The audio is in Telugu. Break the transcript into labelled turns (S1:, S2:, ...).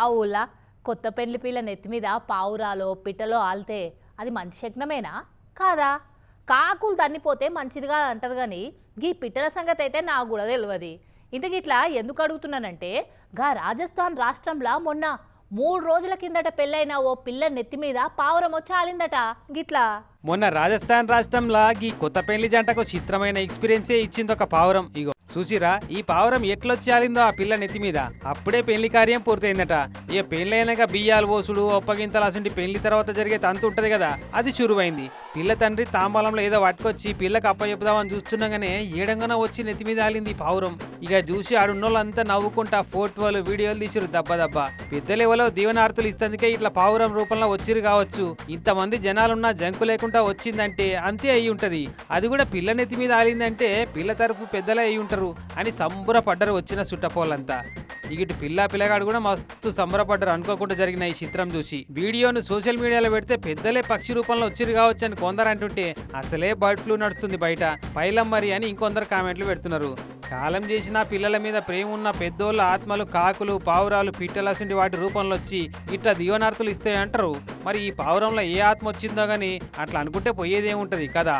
S1: ఆ ఊళ్ళ కొత్త పెండ్లి పిల్ల నెత్తి మీద పావురాలో పిట్టలో ఆలితే అది మంచి శకునమేనా కాదా? కాకులు తన్నిపోతే మంచిదిగా అంటారు కానీ గీ పిట్టల సంగతి అయితే నాకు కూడా తెలియదు. ఇంతకిట్లా ఎందుకు అడుగుతున్నానంటే గా రాజస్థాన్ రాష్ట్రంలో మొన్న 3 రోజుల కిందట పెళ్ళైన ఓ పిల్ల నెత్తి మీద పావురం వచ్చి ఆలిందట గిట్లా.
S2: మొన్న రాజస్థాన్ రాష్ట్రంలో ఈ కొత్త పెళ్లి జంటకు చిత్రమైన ఎక్స్పీరియన్సే ఇచ్చింది ఒక పావురం. ఇగో చూసిరా, ఈ పావురం ఎట్లొచ్చి ఆలిందో ఆ పిల్ల నెత్తి మీద. అప్పుడే పెళ్లి కార్యం పూర్తయిందట. ఇక పెళ్ళైనాక బియ్యాలు పోసుడు ఒప్పగింతలు అసంటి పెళ్లి తర్వాత జరిగే తంతు ఉంటది కదా, అది చురువైంది. పిల్ల తండ్రి తాంబాలంలో ఏదో పట్టుకొచ్చి పిల్లకి అప్పచెప్పుదామని చూస్తుండగానే ఏడంగానో వచ్చి నెత్తి మీద ఆలింది పావురం. ఇక చూసి ఆడున్నోళ్ళంతా నవ్వుకుంటా ఫోటోలు వీడియోలు తీసిరు దబ్బ దబ్బ. పెద్ద లెవెల్లో దీవెనార్తులు ఇస్తందుకే ఇట్లా పావురం రూపంలో వచ్చిరు కావచ్చు. ఇంతమంది జనాలున్నా జంకు లేకుండా వచ్చిందంటే అంతే అయి ఉంటది. అది కూడా పిల్ల నెత్తి మీద ఆలిందంటే పిల్ల తరపు పెద్దలే అయి ఉంటారు అని సంబరపడ్డరు వచ్చిన చుట్టపోలంతా. ఇటు పిల్లగాడు కూడా మస్తు సంబరపడ్డారు అనుకోకుండా జరిగిన ఈ చిత్రం చూసి. వీడియోను సోషల్ మీడియాలో పెడితే పెద్దలే పక్షి రూపంలో వచ్చిరు కావచ్చు అని కొందరు అంటుంటే అసలే బర్డ్ ఫ్లూ నడుస్తుంది బయట పైలం మరి అని ఇంకొందరు కామెంట్లు పెడుతున్నారు. కాలం చేసిన పిల్లల మీద ప్రేమ ఉన్న పెద్దోళ్ళ ఆత్మలు కాకులు పావురాలు పిట్టలసింటి వాటి రూపంలో వచ్చి ఇట్లా దీవనార్తులు ఇస్తాయంటారు. మరి ఈ పావురంలో ఏ ఆత్మ వచ్చిందో గానీ అట్లా అనుకుంటే పోయేదేముంటది కదా.